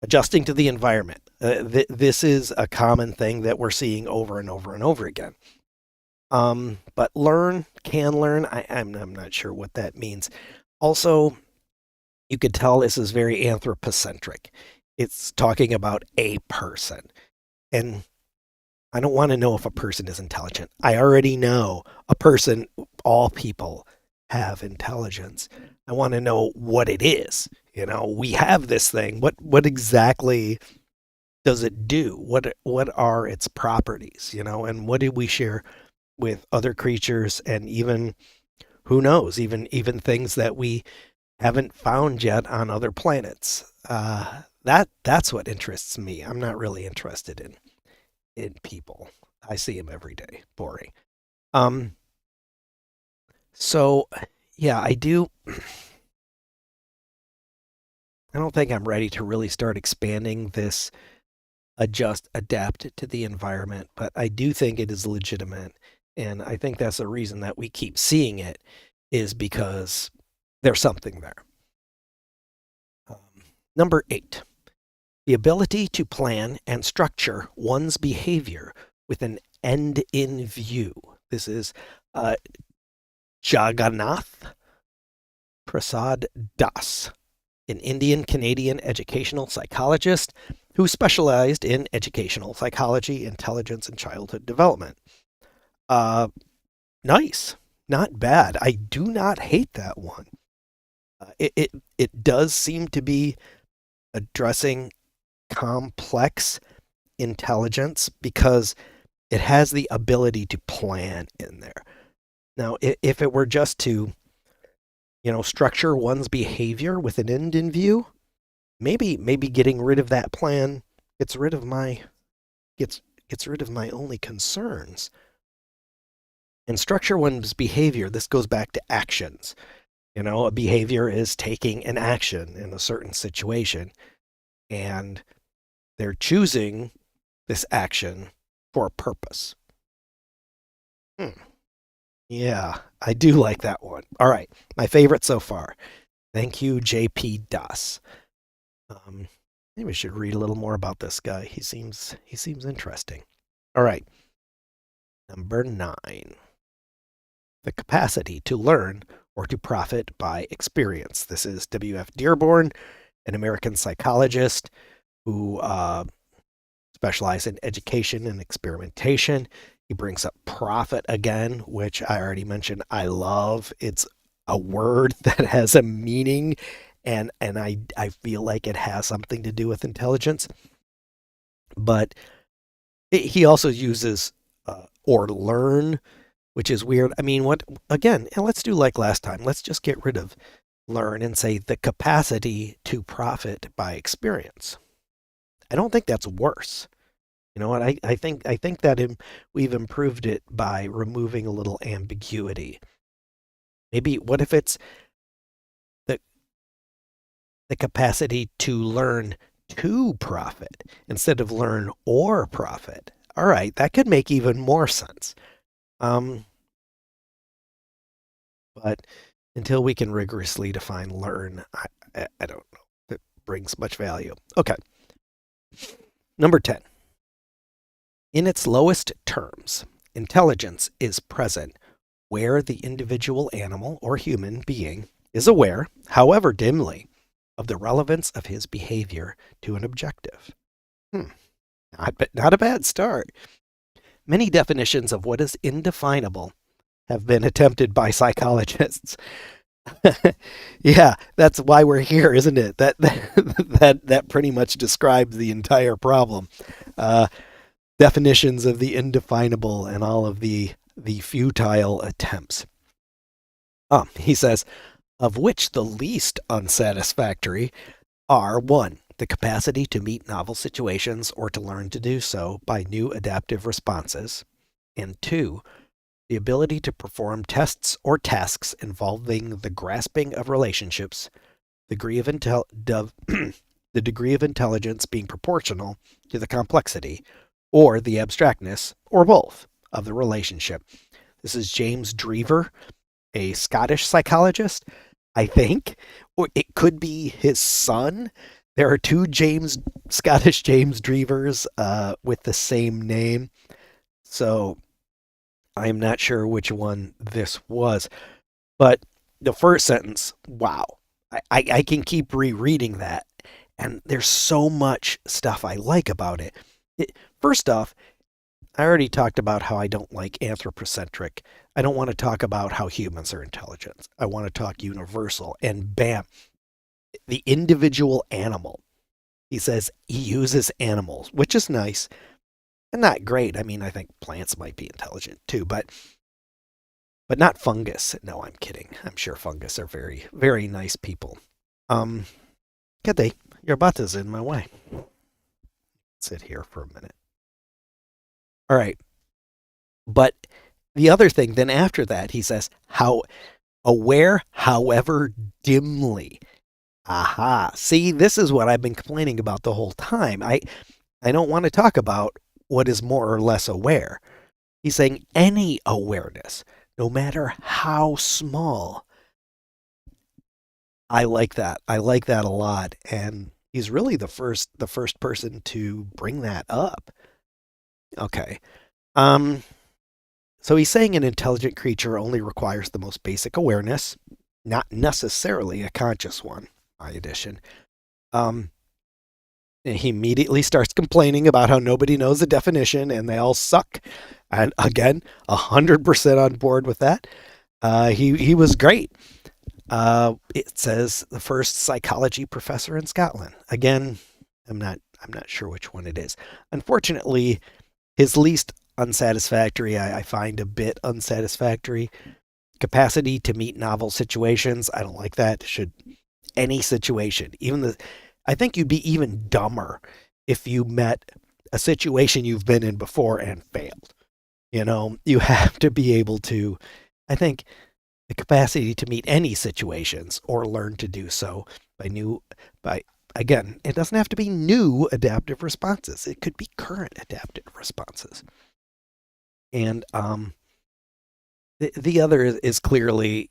Adjusting to the environment. This is a common thing that we're seeing over and over and over again. But can learn, I'm not sure what that means. Also, you could tell this is very anthropocentric. It's talking about a person. And I don't want to know if a person is intelligent. I already know a person, all people have intelligence. I want to know what it is. We have this thing. What exactly does it do? What are its properties? And what do we share with other creatures, and even who knows, even things that we haven't found yet on other planets. That's what interests me. I'm not really interested in people. I see them every day. Boring. Um. So, yeah, I do. I don't think I'm ready to really start expanding this adjust, adapt to the environment, but I do think it is legitimate. And I think that's the reason that we keep seeing it is because there's something there. Um, Number 8, the ability to plan and structure one's behavior with an end in view. This is uh, Jagannath Prasad Das, an Indian Canadian educational psychologist who specialized in educational psychology, intelligence, and childhood development. Uh, Nice, not bad. I do not hate that one. It does seem to be addressing complex intelligence because it has the ability to plan in there. Now, if it were just to, structure one's behavior with an end in view, maybe getting rid of that plan gets rid of my gets gets rid of my only concerns. And structure one's behavior, this goes back to actions. A behavior is taking an action in a certain situation, and they're choosing this action for a purpose. Hmm. Yeah, I do like that one. All right, my favorite so far. Thank you, JP Das. Maybe we should read a little more about this guy. He seems interesting. All right, number 9, the capacity to learn or to profit by experience. This is W.F. Dearborn, an American psychologist who specialized in education and experimentation. He brings up profit again, which I already mentioned. I love. It's a word that has a meaning, and I feel like it has something to do with intelligence. But he also uses or learn, which is weird. I mean, what again? And let's do like last time. Let's just get rid of learn and say the capacity to profit by experience. I don't think that's worse. You know what? I think that we've improved it by removing a little ambiguity. Maybe what if it's the the capacity to learn to profit instead of learn or profit? All right, that could make even more sense. Um, but until we can rigorously define learn, I don't know if it brings much value. Okay, number 10. In its lowest terms, intelligence is present where the individual animal or human being is aware, however dimly, of the relevance of his behavior to an objective. Hmm, not a bad start. Many definitions of what is indefinable have been attempted by psychologists. Yeah, that's why we're here, isn't it? That pretty much describes the entire problem. Uh, Definitions of the indefinable and all of the futile attempts. He says, of which the least unsatisfactory are 1, the capacity to meet novel situations or to learn to do so by new adaptive responses, and 2, the ability to perform tests or tasks involving the grasping of relationships, degree of the degree of intelligence being proportional to the complexity or the abstractness, or both, of the relationship. This is James Drever, a Scottish psychologist, I think, or it could be his son. There are two Scottish James Drevers with the same name, so I'm not sure which one this was. But the first sentence, wow, I can keep rereading that, and there's so much stuff I like about it. First off, I already talked about how I don't like anthropocentric. I don't want to talk about how humans are intelligent. I want to talk universal. And bam, the individual animal. He says he uses animals, which is nice and not great. I mean, I think plants might be intelligent too, but not fungus. No, I'm kidding. I'm sure fungus are very, very nice people. Um, Kede, your butt is in my way. Sit here for a minute. All right. But the other thing, then after that, he says, how aware, however dimly. Aha. See, this is what I've been complaining about the whole time. I don't want to talk about what is more or less aware. He's saying any awareness, no matter how small. I like that. I like that a lot. And he's really the first person to bring that up. Okay. Um so he's saying an intelligent creature only requires the most basic awareness, not necessarily a conscious one, by addition. Um he immediately starts complaining about how nobody knows the definition and they all suck. And again, 100% on board with that. He was great. It says the first psychology professor in Scotland. Again, I'm not sure which one it is. Unfortunately, his least unsatisfactory, I find a bit unsatisfactory. Capacity to meet novel situations. I don't like that. Should any situation, I think you'd be even dumber if you met a situation you've been in before and failed. You have to be able to, I think, the capacity to meet any situations or learn to do so by again, it doesn't have to be new adaptive responses. It could be current adaptive responses. And the other is clearly,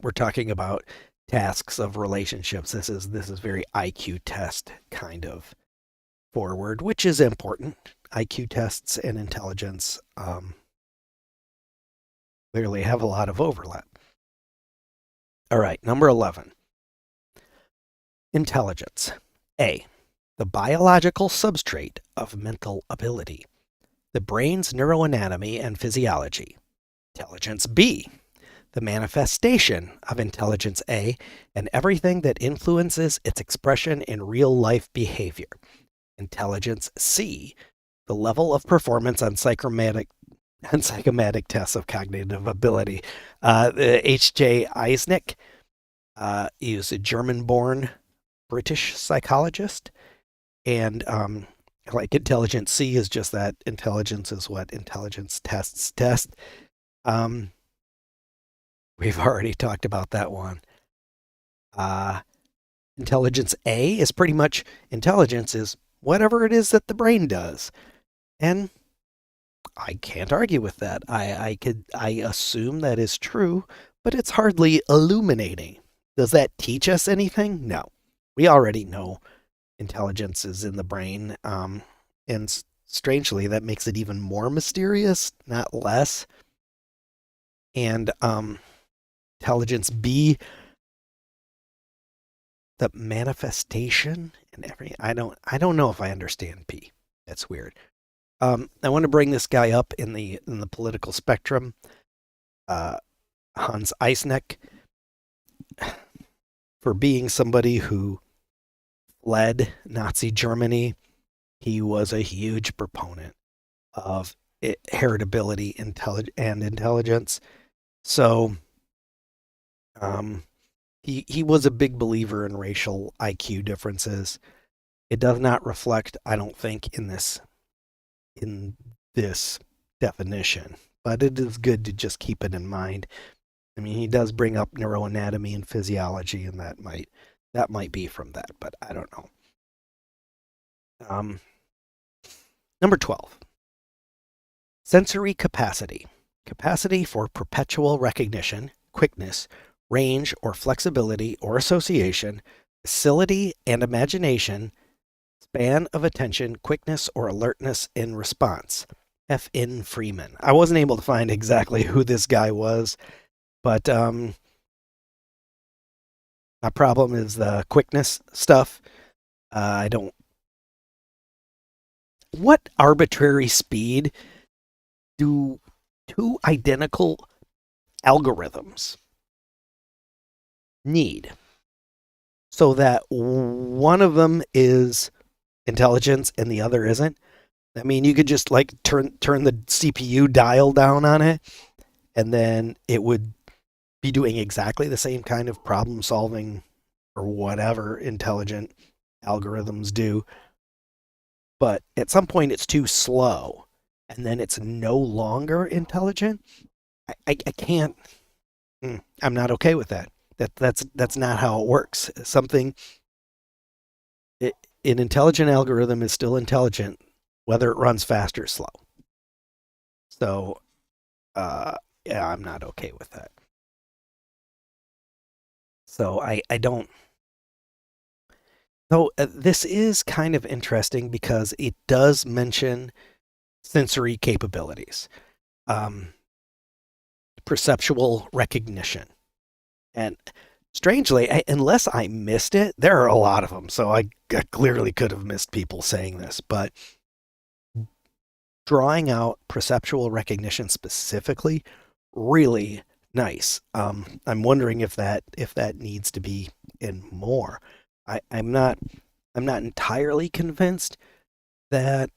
we're talking about tasks of relationships. This is very IQ test kind of forward, which is important. IQ tests and intelligence clearly have a lot of overlap. All right, number 11. Intelligence. A. The biological substrate of mental ability. The brain's neuroanatomy and physiology. Intelligence. B. The manifestation of intelligence. A. And everything that influences its expression in real-life behavior. Intelligence. C. The level of performance on psychomatic tests of cognitive ability. H.J. Eisnick, he was a German-born British psychologist, and like intelligence C is just that. Intelligence is what intelligence tests test. We've already talked about that one. Intelligence A is pretty much intelligence is whatever it is that the brain does, and I can't argue with that. I assume that is true, but it's hardly illuminating. Does that teach us anything? No. We already know intelligence is in the brain, and strangely, that makes it even more mysterious, not less. And intelligence B, the manifestation and everything. I don't know if I understand P. That's weird. I want to bring this guy up in the political spectrum. Hans Eisneck, for being somebody who led Nazi Germany, he was a huge proponent of heritability and intelligence. So he was a big believer in racial IQ differences. It does not reflect, I don't think, in this definition, but it is good to just keep it in mind. I mean, he does bring up neuroanatomy and physiology, and that might be from that, but I don't know. Number 12. Sensory capacity. Capacity for perpetual recognition, quickness, range or flexibility or association, facility and imagination, span of attention, quickness or alertness in response. F. N. Freeman. I wasn't able to find exactly who this guy was, but my problem is the quickness stuff. I don't. What arbitrary speed do two identical algorithms need so that one of them is intelligence and the other isn't? I mean, you could just like turn the CPU dial down on it, and then it would be doing exactly the same kind of problem solving or whatever intelligent algorithms do. But at some point, it's too slow, and then it's no longer intelligent. I can't. I'm not okay with that. That's not how it works. It, an intelligent algorithm is still intelligent, whether it runs fast or slow. So, yeah, I'm not okay with that. So I don't. Though this is kind of interesting because it does mention sensory capabilities, um, perceptual recognition, and strangely, unless I missed it, there are a lot of them. So I clearly could have missed people saying this, but drawing out perceptual recognition specifically, really nice. I'm wondering if that needs to be in more. I'm not entirely convinced that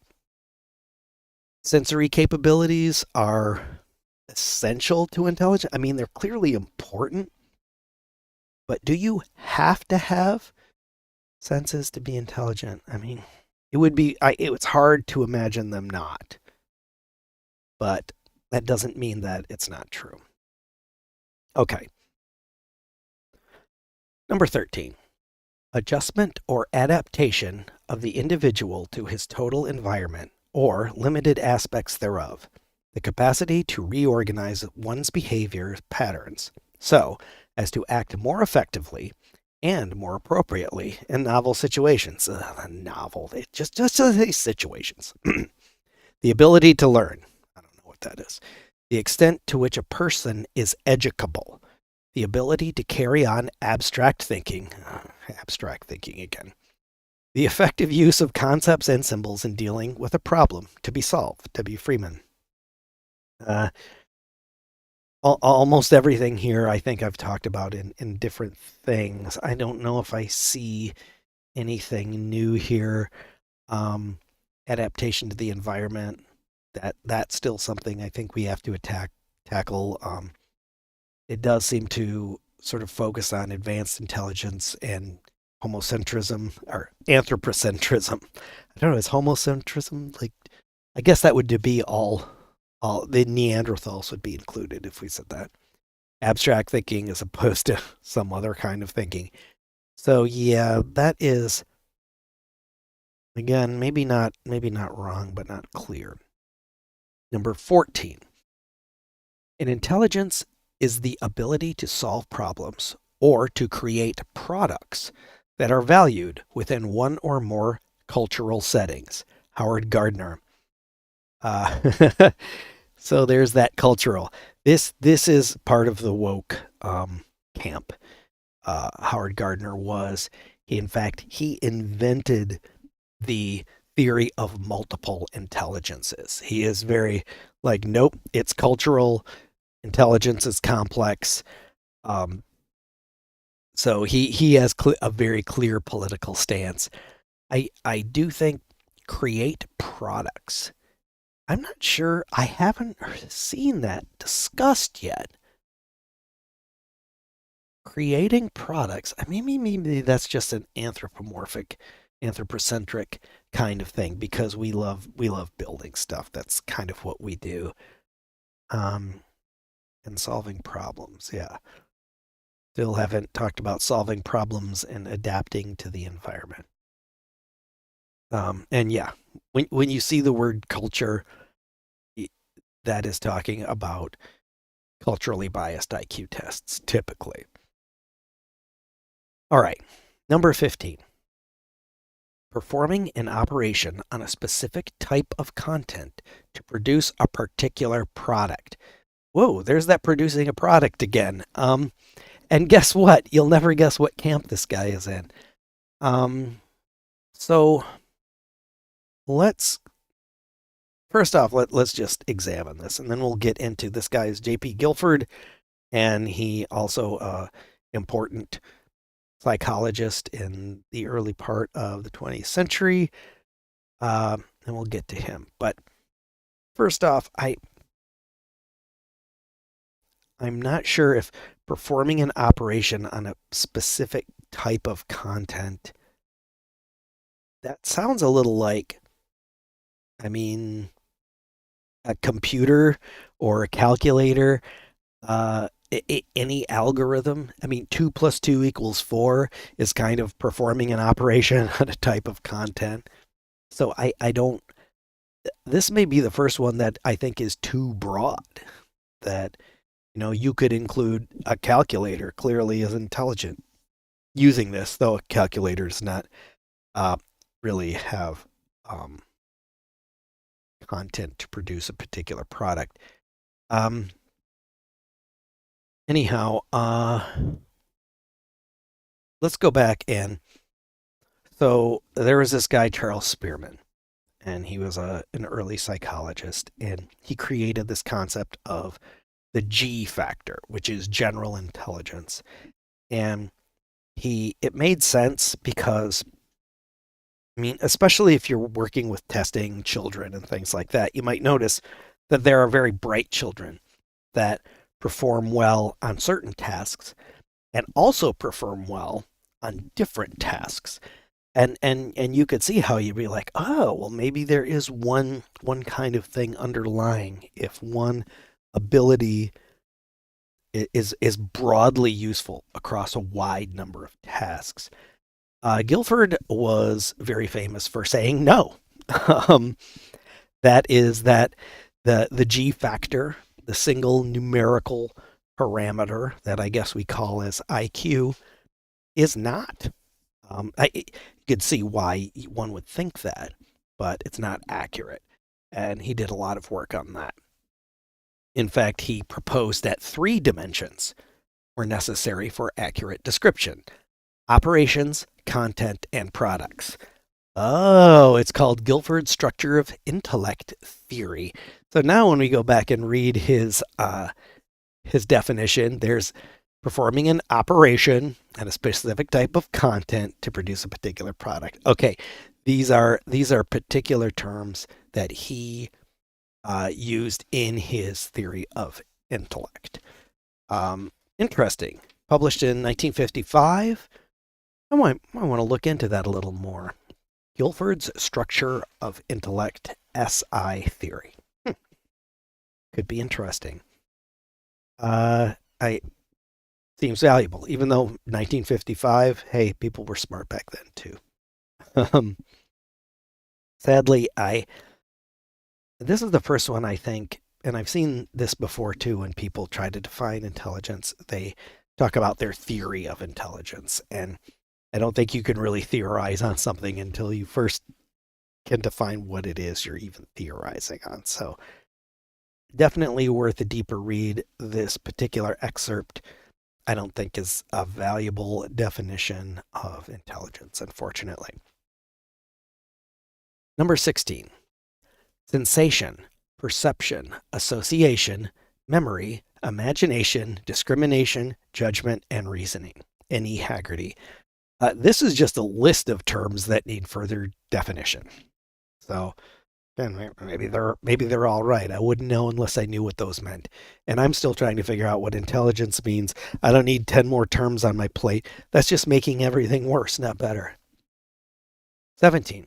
sensory capabilities are essential to intelligence. I mean, they're clearly important, but do you have to have senses to be intelligent? I mean, it's hard to imagine them not, but that doesn't mean that it's not true. Okay. Number 13. Adjustment or adaptation of the individual to his total environment or limited aspects thereof, the capacity to reorganize one's behavior patterns so as to act more effectively and more appropriately in novel situations. Novel, just say situations. The ability to learn. I don't know what that is. The extent to which a person is educable. The ability to carry on abstract thinking. Abstract thinking again. The effective use of concepts and symbols in dealing with a problem to be solved. W. Freeman. Uh, almost everything here I think I've talked about in different things. I don't know if I see anything new here. Adaptation to the environment. That's still something I think we have to tackle. It does seem to sort of focus on advanced intelligence and homocentrism or anthropocentrism. I don't know, is homocentrism like? I guess that would be all the Neanderthals would be included if we said that. Abstract thinking as opposed to some other kind of thinking. So yeah, that is again maybe not wrong, but not clear. Number 14. An intelligence is the ability to solve problems or to create products that are valued within one or more cultural settings. Howard Gardner. Uh, so there's that cultural. This is part of the woke camp. Howard Gardner was. In fact, he invented the theory of multiple intelligences. He is very like, nope, it's cultural. Intelligence is complex. Um, so he has a very clear political stance. I do think create products. I'm not sure. I haven't seen that discussed yet. Creating products. I mean, maybe that's just an anthropocentric kind of thing because we love building stuff. That's kind of what we do. Um, and solving problems. Yeah. Still haven't talked about solving problems and adapting to the environment. And yeah, when you see the word culture, that is talking about culturally biased IQ tests, typically. All right, number 15. Performing an operation on a specific type of content to produce a particular product. Whoa, there's that producing a product again. And guess what? You'll never guess what camp this guy is in. So let's First off, let's just examine this, and then we'll get into this guy's J.P. Guilford, and he also important psychologist in the early part of the 20th century, and we'll get to him. But first off, I'm not sure if performing an operation on a specific type of content, that sounds a little like, I mean, a computer or a calculator, any algorithm. I mean, 2 plus 2 equals 4 is kind of performing an operation on a type of content. So I don't, this may be the first one that I think is too broad, that, you could include a calculator clearly as intelligent using this, though a calculator does not uh, really have content to produce a particular product. Um, anyhow, let's go back, and so there was this guy, Charles Spearman, and he was an early psychologist, and he created this concept of the G factor, which is general intelligence. And it made sense because, I mean, especially if you're working with testing children and things like that, you might notice that there are very bright children that perform well on certain tasks and also perform well on different tasks. And you could see how you'd be like, oh, well, maybe there is one kind of thing underlying if one ability is broadly useful across a wide number of tasks. Guilford was very famous for saying no. um, that is that the G factor, the single numerical parameter that I guess we call as IQ, is not. You could see why one would think that, but it's not accurate. And he did a lot of work on that. In fact, he proposed that 3 dimensions were necessary for accurate description: operations, content, and products. Oh, it's called Guilford's structure of intellect theory. So now when we go back and read his definition, there's performing an operation and a specific type of content to produce a particular product. Okay, these are particular terms that he used in his theory of intellect. Interesting. Published in 1955. I want to look into that a little more. Guilford's structure of intellect, SI theory. Could be interesting. I seems valuable, even though 1955. Hey, people were smart back then too. Sadly, this is the first one I think, and I've seen this before too. When people try to define intelligence, they talk about their theory of intelligence, and I don't think you can really theorize on something until you first can define what it is you're even theorizing on. So definitely worth a deeper read. This particular excerpt, I don't think, is a valuable definition of intelligence, unfortunately. Number 16. Sensation, perception, association, memory, imagination, discrimination, judgment, and reasoning. N.E. Haggerty. This is just a list of terms that need further definition. So, again, maybe they're all right. I wouldn't know unless I knew what those meant. And I'm still trying to figure out what intelligence means. I don't need 10 more terms on my plate. That's just making everything worse, not better. 17.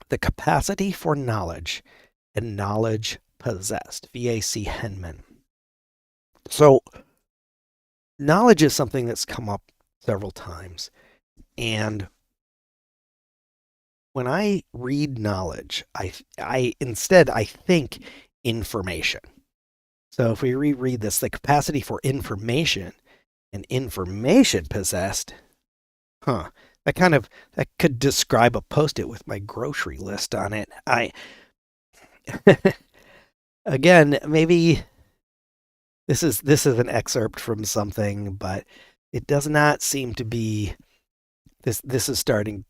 The capacity for knowledge and knowledge possessed. V.A.C. Henman. So, knowledge is something that's come up several times. And when I read knowledge, I instead think information. So if we reread this, the capacity for information and information possessed, that could describe a Post-it with my grocery list on it. Again, maybe this is an excerpt from something, but it does not seem to be this is starting.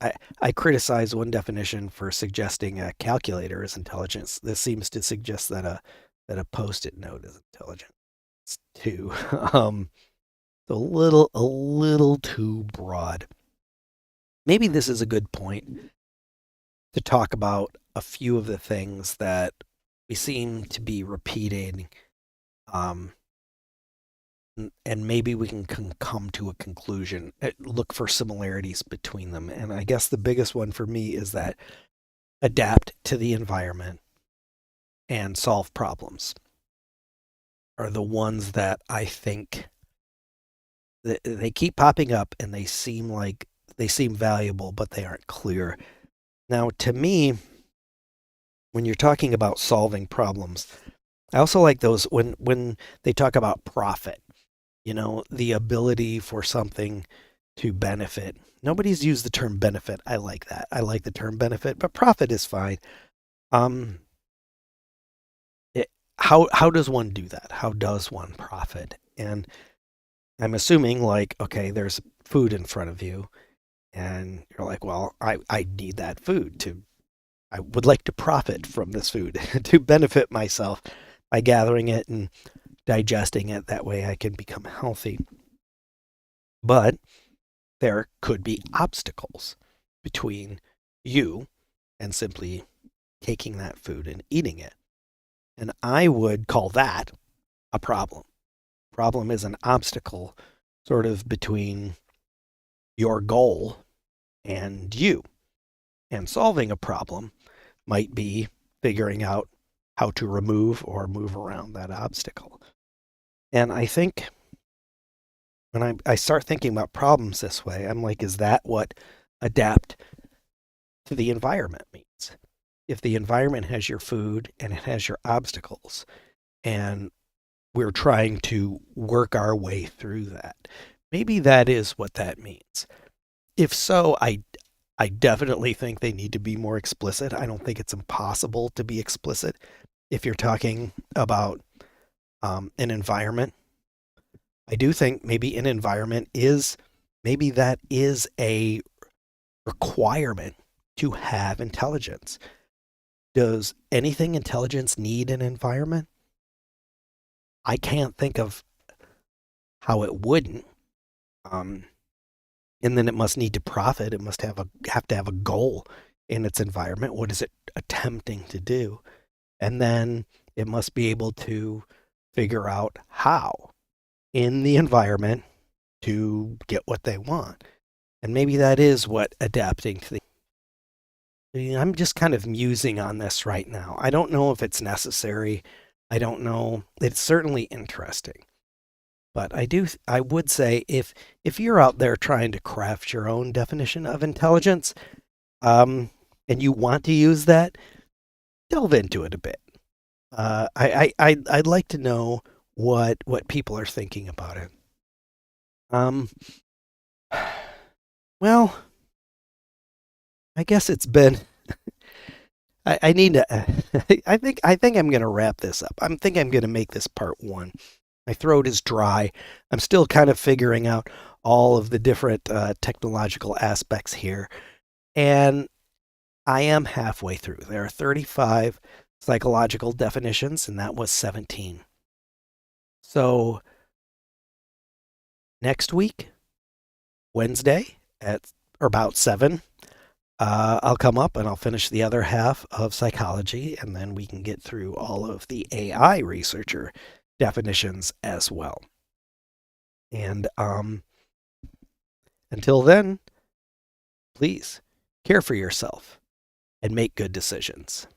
I, I criticize one definition for suggesting a calculator is intelligence. This seems to suggest that a post-it note is intelligent too. A little too broad. Maybe this is a good point to talk about a few of the things that we seem to be repeating, um, and maybe we can come to a conclusion, look for similarities between them. And I guess the biggest one for me is that adapt to the environment and solve problems are the ones that I think that they keep popping up and they seem valuable, but they aren't clear. Now, to me, when you're talking about solving problems, I also like those when they talk about profit, the ability for something to benefit. Nobody's used the term benefit. I like that. I like the term benefit, but profit is fine. Um, how does one do that? How does one profit? And I'm assuming like, okay, there's food in front of you, and you're like, well, I need that food to I would like to profit from this food to benefit myself by gathering it and digesting it. That way I can become healthy. But there could be obstacles between you and simply taking that food and eating it. And I would call that a problem. Problem is an obstacle sort of between your goal and you. And solving a problem might be figuring out how to remove or move around that obstacle. And I think when I start thinking about problems this way, I'm like, is that what adapt to the environment means? If the environment has your food and it has your obstacles, and we're trying to work our way through that, maybe that is what that means. If so, I definitely think they need to be more explicit. I don't think it's impossible to be explicit if you're talking about an environment. I do think maybe an environment is, maybe that is a requirement to have intelligence. Does anything intelligence need an environment? I can't think of how it wouldn't. Um, and then it must need to profit. It must have to have a goal in its environment. What is it attempting to do? And then it must be able to figure out how in the environment to get what they want. And maybe that is what adapting to I'm just kind of musing on this right now. I don't know if it's necessary. I don't know. It's certainly interesting. But I would say if you're out there trying to craft your own definition of intelligence, and you want to use that, delve into it a bit. I'd like to know what people are thinking about it. Um, well, I guess it's been. I need to. I think I'm gonna wrap this up. I'm gonna make this part one. My throat is dry. I'm still kind of figuring out all of the different technological aspects here, and I am halfway through. There are 35 psychological definitions, and that was 17. So next week, Wednesday at about 7, I'll come up and I'll finish the other half of psychology, and then we can get through all of the AI researcher definitions as well. And until then, please care for yourself and make good decisions.